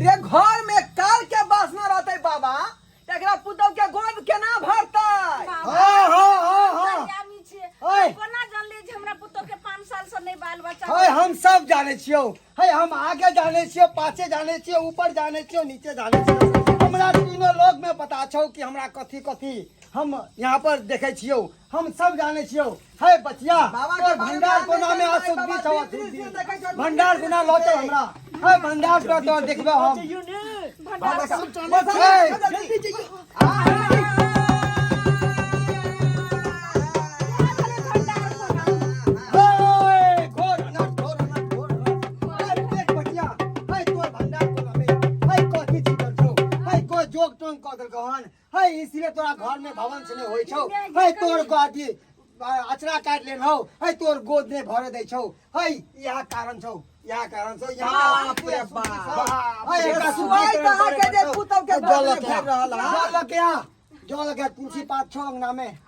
रे घर में काल के बासना रहते बाबा एकरा पुतौ के गोद केना भरतै। हां हां हां हां कोना जानली जे हमरा पुतौ के 5 साल से नहीं बाल बच्चा। हाय हम सब जाने छियो। हाय हम आगे जाने छियो, पाछे जाने छियो, ऊपर जाने छियो, नीचे जाने छियो। हमरा तीनों लोग में पता छौ कि हमरा कथी कथी हम यहाँ पर देखे छियो। हम सब जाने छियो। हाय बचिया तोर भंडार कोना में असुद्धि छौ। भंडार कोना लौटे हमरा। हाय भंडार तो देखबे हम। भंडार सब जल्दी जल्दी इसलिए तोरा घर में भवन से नहीं होई छौ। है तोर गादी अचरा काट लेन हो। है तोर गोद ने भरे दे छौ। है यह कारण छौ, यह कारण छौ। बाप रे बाप। है एका सुवाई कहा के जे पुतौ के गोद में भर रहल हा। जल के तुलसी पात छौ अंगना में।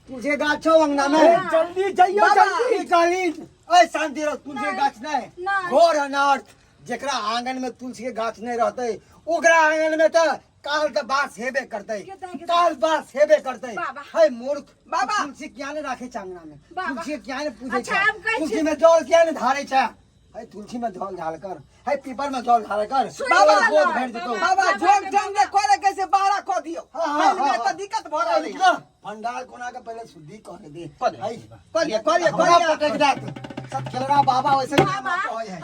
तुलसी गाछ छौ अंगना में। जल्दी जाइयो जल्दी काली ए शांति रह। तुलसी गाछ नहीं घोर अनर्थ। जेकरा आंगन में तुलसी के गाछ नहीं रहते ओकरा आंगन में तो काल के बास हेबे करते। काल बास हेबे करते। है मूर्ख बाबा तुलसी क्या ने राखे अंगना में। तुलसी क्या ने पूजे अच्छा, तुलसी में जल क्या ने धारे छा। है तुलसी में जल ढाल कर। है पीपर में जल ढाल कर। बाबा गोद भर देतो। बाबा झोक जंग दे करे कैसे बाहर क दियो। हाँ, में तो दिक्कत भ रहल है। भंडार कोना के पहले शुद्धि कर दे। करिए सब खेलरा बाबा वैसे बाबा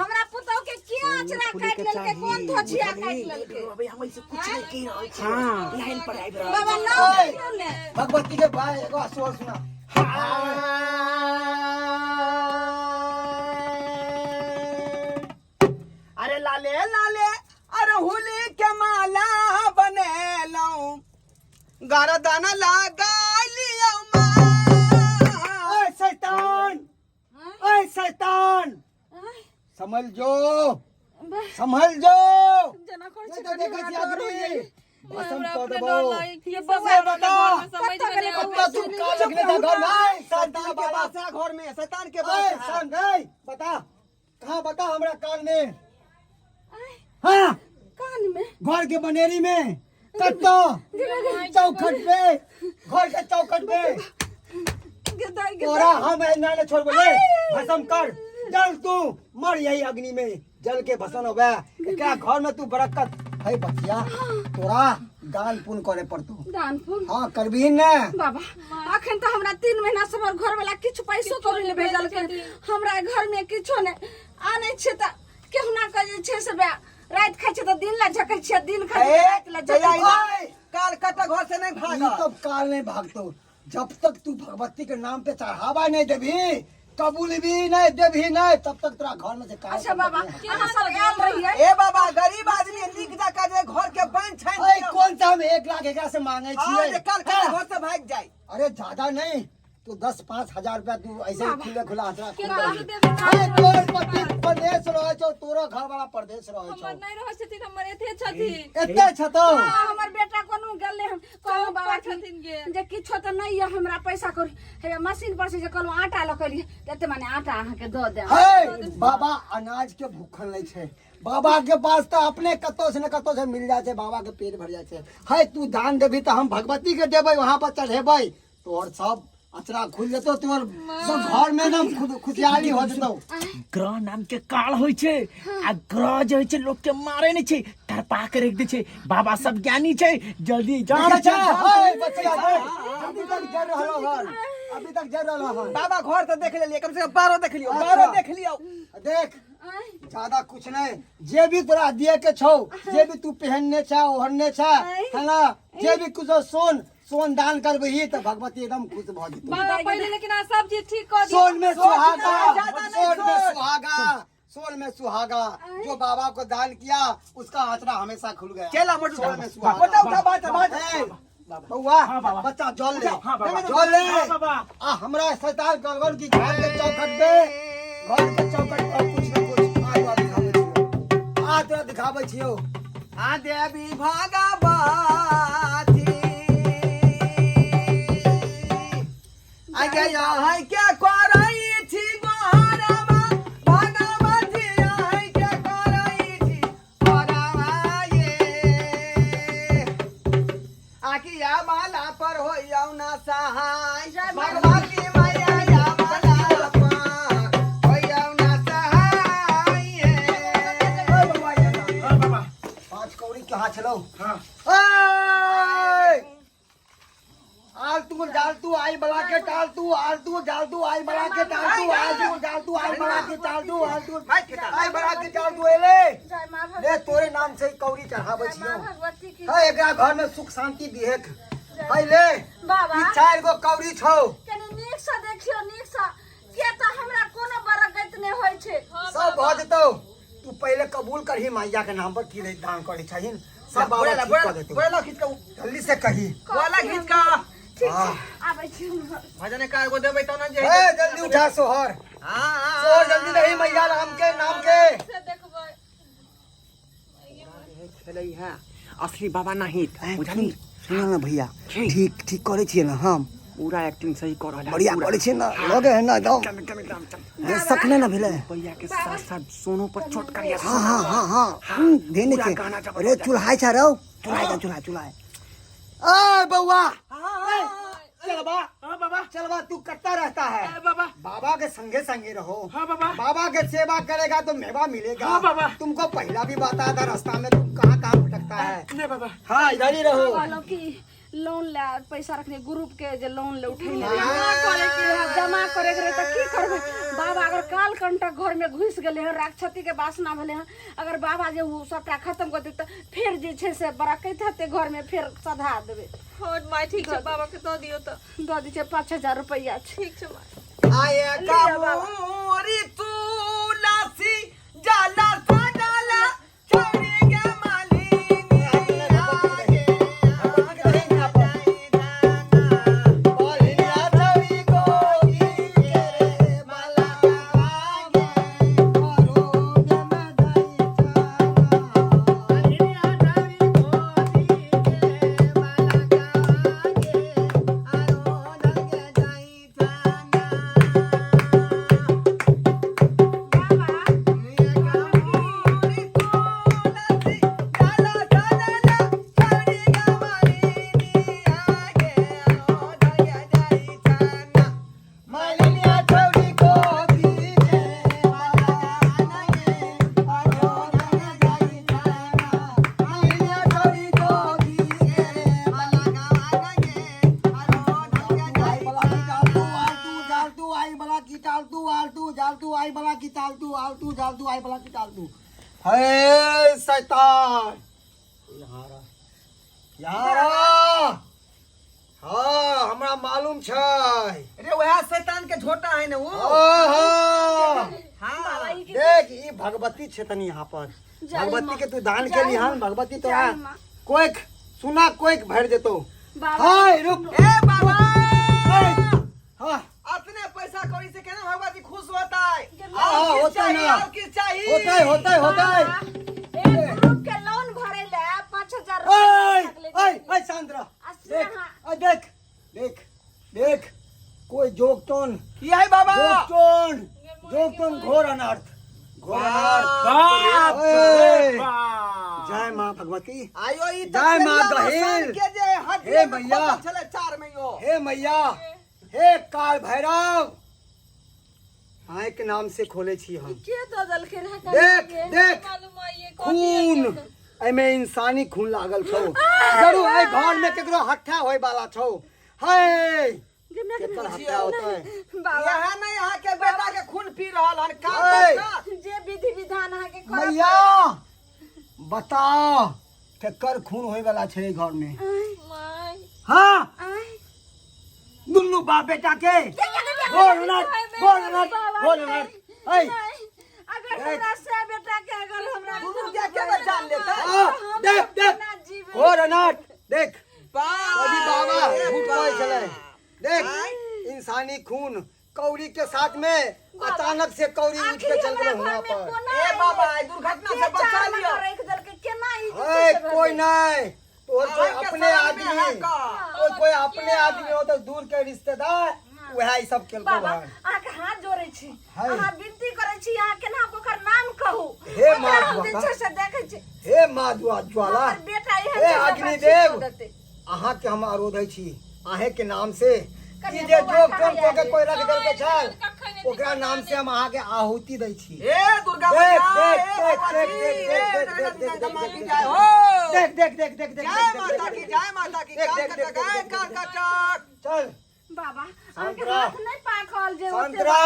हमरा पुतौ के किया अचरा काट लेलके, कोन धोछिया काट लेलके। अबे हम ऐसे कुछ नहीं कह रहल छी। हां लाइन पर आबि रहल बाबा ना ने भगवती के भाई एगो स्वर सुना। अरे लाले लाले अरहुली के माला बनेलौ गरदन लगा लियो माँ। ओए शैतान, ओए शैतान समझ जो, समझ जो। जना कर ये तो देखै छी अग्नि भस्म कर देबो। ये से बता समझ में नहीं अब तू का रखले था घर में। शैतान के बासा घर में शैतान के ओए बासा। शांत है बता कहां बता हमरा कान में। हां कान में घर के बनेरी में कत्तो चौखट पे घर के चौखट पे तोरा हम ना ने छोड़ बोले भस्म कर। जल तू मर यही अग्नि में जल के भस्म होबे। क्या घर में तू बरकत है बचिया तोरा दान पुण्य करे पड़तो। दान पुण्य हां करबी ने बाबा। अखन तो हमरा 3 महीना से हमर घर वाला किछ पैसो तोरे ले भेजल के। हमरा घर में किछो ने आने छै त केहुना कहे छै से रात खाइ छै त दिन ला झकै छै, दिन खाइ छै रात ला झकै छै। काल कट घर से नहीं भागा। तो काल नहीं भागतो जब तक तू भगवती के नाम पे चढ़ावा नहीं देबी कबूल भी नहीं देबी नहीं तब तक तेरा घर में से काल। अच्छा बाबा अहाँ सब आयल रहिए। ए बाबा गरीब आदमी लिख जा के जे घर के बन छाइन ओए कौन सा हम 1 लाख एकरा से मांगे हां छिए। जे काल कट घर से भाग जाए। अरे ज्यादा नहीं तू 10-5 हजार रुपया तू ऐसे ही खुले खुला हजरा के तोर पति परदेश रहे छो तोरो घर वाला परदेश रहे छो। हमर नहीं रहै छथिन, हमर एथे छथिन। एते छतो हमर बेटा कोनो गेले हम कहलो बाबा छथिन जे किछो त नहीं है हमरा पैसा कर हे मशीन पर से जे कहलो आटा लकली एते माने आटा अहाँ के द दे। है बाबा अनाज के भूखल नहीं छे। बाबा के पास तो अपने कतो से न कतो से मिल जाए छे। बाबा के पेट भर जाए छे। है तू दान देबी तो हम भगवती के देबै वहां पर चढ़ेबै तोर सब अचरा खुल जतो तोर सब घर में एकदम खुशहाली हो जतो। ग्रह नाम के काल होय छे आ ग्रह जे होय छे लोग के मारे नहीं छे तरपा के रख दे छे। बाबा सब ज्ञानी छे जल्दी जान छे। है बच्चा अभी तक जर रहलो हन, अभी तक जर रहलो हन। बाबा घर तो देख लेलिए कम से कम 12 देख लियो, 12 देख लियो। देख ज्यादा कुछ नहीं जे भी तोरा दिए के छौ जे भी तू पहनने छा ओढ़ने छा है ना जे भी कुछ सोन दान करबही तो भगवती एकदम खुश भ जेतो। बाबा पहले लेकिन आ सब चीज ठीक कर दियो। सोन में सुहागा, ज्यादा नहीं सोन में सोच। सुहागा, सोन में सुहागा। जो बाबा को दान किया उसका आंचड़ा हमेशा खुल गया। चला मोटू सोन में सुहागा। बता उठा बात ए, बउआ बच्चा जल ले जल ले। आ हमरा शैतान गलगल की घर के चौखट पे घर के चौखट पर कुछ न कुछ आज दिखाबै छियो। आ देवी भागवती आ गया है क्या करई थी गोरमा भागवती है क्या करई थी गोरमा सहाय भगवती मैया आवाला पार होइयो ना सहाय बाबा पांच कौड़ी कहाँ चलो हाँ आलतू जालतू आई बला के टालतू आलतू जालतू आई बला के टालतू आलतू जालतू आई बला के टालतू आलतू आई बला के टालतू एले जय माँ ले तोरे नाम से ही कौड़ी चढ़ावे छियो भगवती की है एकरा घर में सुख शांति दिहे है ले बाबा ई चार गो कौड़ी छौ कनी नीक से देखियो नीक से के त हमरा कोनो बरकत नै होय छै सब भ जेतौ तू पहले कबूल करही मैया के नाम पर की रे दान करे छहिन सब बाबा ठीक कर देतौ बोला खींच के जल्दी से कही बोला खींच का ठीक हाँ। छै आबै छी हम। भजन का एगो देबै त ना जे ए जल्दी उठा सोहर हां सोहर जल्दी रही मैया राम के नाम के से देखबै खेलै है असली बाबा नहीं बुझली सुन ना भैया ठीक ठीक करे छिए ना हम पूरा एक्टिंग सही कर रहल बढ़िया करे छिए ना लगे है ना एकदम दे सकने ना भेले भैया के साथ साथ सोनो पर चोट करिया हाँ हाँ हाँ हाँ देने के अरे चुल्हाई छा रहो चुल्हाई ए बउआ चल बा हाँ बाबा चल बा तू करता रहता है बाबा बाबा के संगे संगे रहो हाँ बाबा बाबा के सेवा करेगा तो मेवा मिलेगा हाँ बाबा। तुमको पहला भी बताया था रास्ता में तुम कहाँ कहाँ भटकता है नहीं बाबा हाँ इधर ही रहो कहलो कि लोन ले पैसा रखने ग्रुप के जे लोन ले उठैले हाँ। जमा करे के रहे त की करबे बाबा अगर काल कंटक घर में घुस गेले हैं राक्षसी के वासना भेले हैं अगर बाबा जे उ सबटा खत्म कर देते फिर जे छै से बरकत हेते घर में फिर सधा देबे हाँ माय ठीक छै बाबा के दऽ दियौ तऽ दऽ दी छै 5000 रुपया छै ठीक छै माय आये कबूरी तुलसी जाला सजाला छोड़ी के मालिनी आगे है शैतान यारा हाँ हमरा मालूम छै अरे वह शैतान के झोटा है ना वो हाँ हाँ देख ई भगवती छेतन यहाँ पर भगवती के तू दान के लिहान भगवती तोरा कोई सुना कोई भर देतो बाबा हाय रुक ए बाबा हाँ अपने पैसा कौड़ी से केना भगवती खुश होता है हाँ, और होता है चाहिए ना। और किस चाहिए होता है एक ग्रुप के लोन भरे ले 5000 ओए रुपया ओए शांत रह असली देख हाँ। ओए देख देख देख कोई जोगटोन किया है बाबा जोगटोन घोर अनर्थ बाप ओए, रे बाप। जय माँ भगवती आयो ई जय माँ गहीर। के जे हड्डी हे में भैया। खोदल छले चार में यो हे मैया हे काल भैरव हाँ के नाम से खोले छी हम के दऽ देलखिन है देख देख मालूम है ये खून एमे इंसानी खून लागल छौ जरूर है घर में केकरो हत्या होय वाला छौ है केकर हत्या होतै बाबा यहाँ नहीं यहाँ के बेटा के खून पी रहल हन का ओए। करता? जे विधि विधान है के करब मैया बता केकर खून होय वाला छै घर में माय हाँ आय दुन्नू बाप बेटा के बोल नट ऐ अगर हमरा से बेटा के अगर हमरा दुनू के केना जान लेता हाँ, देख देख घोर अनाथ देख कभी बाबा झूठ कहै छलै देख इंसानी खून कौड़ी के साथ में अचानक से कौड़ी उठ के चल गए वहां पर ए बाबा ई दुर्घटना से बचा लियो रख देल के केना ई ए कोई नहीं तोर कोई आके अपने सामने आदमी है का? कोई अपने आदमी हो तो दूर के रिश्तेदार वह ई सब केलको बाबा भाई आके हाथ जोड़े छी हाय। अहाँ विनती करे छी अहाँ केना ओकर नाम कहू हे ओकरा माँ हम जे बाबा। छै से देखे छी हे माँ ज्वाला हमर बेटा हे एहन छै जे ओकरा अग्निदेव ठीक कऽ देतै। अहाँ के हम आरोधै छी आहे के नाम से कन्या ई जे बौआ जोग कहाँ जोग के आयल? कोई रख देल के छल कखन नहीं ओकरा नाम से हम अहाँ के आहुति दै छी। ए दुर्गा देख, मैया देख, ए देख, भगवती, देख, ए देख, जगन्नाथ देख, देख, माँ की देख, जय देख, हो। देख देख देख देख देख जय माता की जय माता की देख, काल देख, का देख, जय देख, काल देख, का देख। चक। चल बाबा शांत अहाँके रह। हाथ नहीं पाकल जे ओते संतरा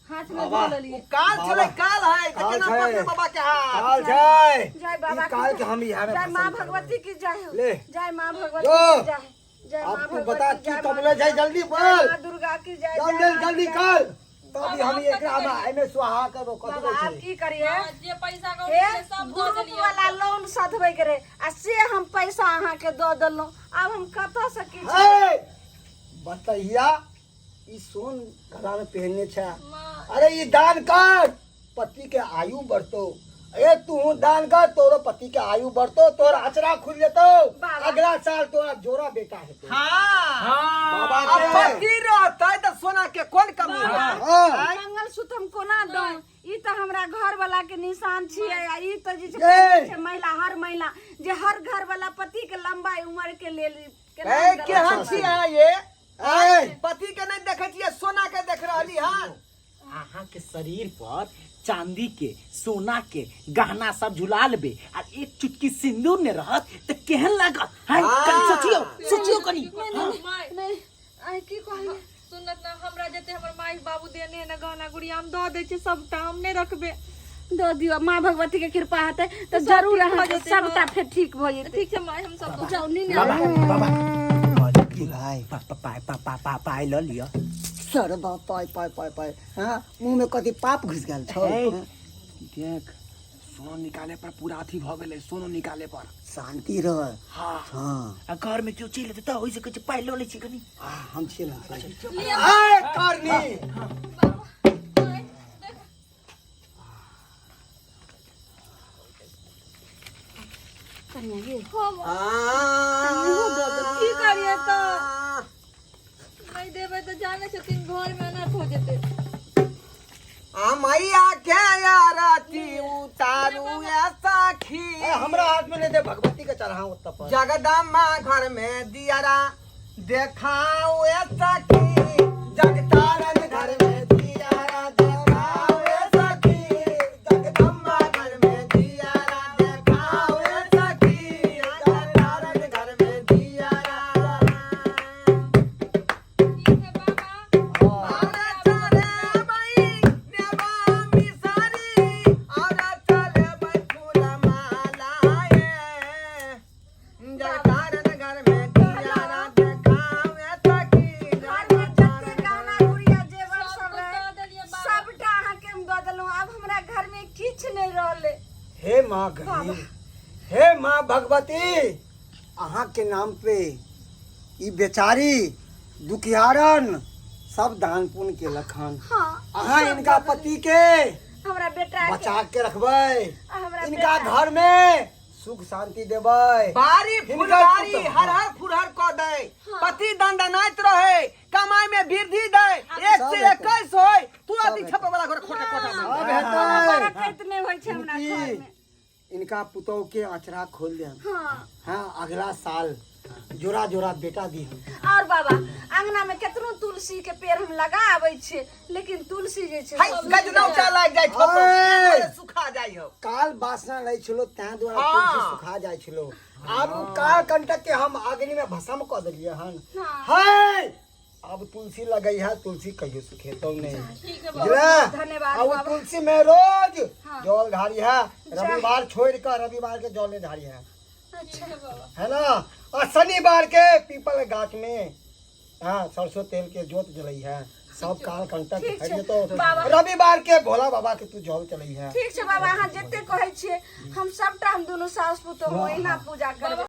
हाथ में बाबा। धो लेलिए। काल बाबा। चले काल है तो काल केना छै। पकड़े बाबा के हाथ। काल जय जय बाबा ई काल के हम यहाँ में जय माँ भस्म भगवती की जय हो। ले। जय माँ भगवती जो। की जय। जय माँ अब तू भगवती बता की की जय, कब माँ ले जाए दुर्गा- जल्दी जय बोल माँ दुर्गा की जय। जल्दी जय माँ जल्दी की कर जय। तभी हम एकरा में एमे सुहा करो कथि बाबा आप कहै छै की करिए हाँ, जे पैसा कौड़ी हे छलै सब दऽ ग्रुप देलियै। वाला लोन सधबै के रहे आ से हम पैसा अहाँ के दऽ देलहुं। आब हम कतऽ से की हे बतैया ई सोन गला में पहनने छै माँ अरे ये दान कर पति के आयु बढ़तो। ए तू दान कर तोरो पति के आयु बढ़तो तोरा अचरा खुल जेतो बाबा। अगला साल तोरा जोरा बेटा हेतो। हाँ बाबा अब के पति रहते तो सोना के कोन कमी है। हाँ। मंगलसूत्र हम कोना दऊं? ई तो हमरा घर वाला के निशान छियै आ ई तो जे ये। छै महिला हर महिला जे हर घर वाला पति के लंबा उम्र के लेल ए केहन छियै ये ए पति के नहीं देखे छियै सोना के देख रहली हन। अहाँ के शरीर पर चांदी के सोना के गहना सब झुला लेबे और एक चुटकी सिंदूर ने रहत तो केहन लागत है कनी सोचियो कनी माय नहीं आई की कहलिए सुनत ना हमरा जते हमर माई बाबू देने है ना गहना गुड़िया हम दऽ दै छी सबटा हम नहीं रखबे। दो दियो माँ भगवती के कृपा हेतै तो जरूर अहाँके सबटा फेर ठीक भऽ जेतै। ठीक छै माय हम सब दऽ जाउ नी बाबा ने बाबा की भाई पाई ल लियो सर बा पाय पाय पाय पाय हां मुंह में कथि पाप घुस गेल छौ। हे। देख सोनो निकाले पर पूरा अथी भ गेलै सोनो निकाले पर शांति रह। हाँ हाँ आ घर में जो चीज लेते तो होई से कुछ पाई लो ले छी कनी हम छियै ना ए करनी कन्या ये की करिए तो नहीं देबे तो जाने छथिन घर में अनर्थ हो जेते। मैया के आरती उतारू ऐसा खी हमरा हाथ में ले दे भगवती के चढ़ाओ ओत्ता पर जगदम्बा घर में दियरा देखाओ ऐसा की जगतारन घर में दियरा देखाओ ऐसा की जगदम्बा घर में दियरा देखाओ ऐसा की जगतारन घर में दियरा ठीक है बाबा आरे चले बई देवामी सारी आरे चले बई फूल मालाए जगतारन घर में दियरा देखाओ ऐसा की घर में जते गाना गुड़िया जेवर सब सब है दऽ देलियै बाबा। सबटा अहाँके हम दऽ देलहुं। आब हमरा घर में किछ नहीं रहले। हे माँ गणी हे माँ भगवती अहाँ के नाम पे ई बेचारी दुखियारन सब दान पुण्य के लखन हाँ अहाँ इनका पति के हमरा बेटा के बचा के रखबै हमरा इनका बेटा घर में सुख शांति देबै बारी हिनकर फुलबारी पुतहु। हर हर फुरहर क दे पति दंडनाइत रहे कमाई में वृद्धि दे एक सब से हेतै। 21 होय तू सब अति हेतै। छपे वाला घर खोटे कोठा में सब बड़ा हेतै खेत नहीं होय छै हमरा घर में। इनकी इनका पुतोह के अचरा खोल दे हाँ हाँ अगला साल जोरा जोरा बेटा दी हम और बाबा अंगना में केतनो तुलसी के पेड़ हम लगा आबै छियै लेकिन तुलसी जे छै हाय गजना उचा लाग जाय छो ओए। सुखा जाय हो काल बासना नहीं छलो तैं द्वारा हाँ। तुलसी सुखा जाय छलो आब काल कंटक के हम अग्नि में भस्म क देलिए हन हाँ। है अब तुलसी लगई है तुलसी कहियो सुखेतो नहीं ठीक है बाबा। बुझला धन्यवाद अब बाबा। तुलसी में रोज हाँ। जल ढारी है रविवार छोड़ कर रविवार के जल नहीं ढारी है ठीक है बाबा। है ना और शनिवार के पीपल गाछ में हाँ सरसों तेल के जोत जलई है सब काल कंटक ठीक छै, हरिये तो बाबा। रविवार के भोला बाबा के तू जल चलई है ठीक छै बाबा अहाँ जते कहै छियै हम सबटा हम दुनू सास पुतोह ओहिना पूजा करबै।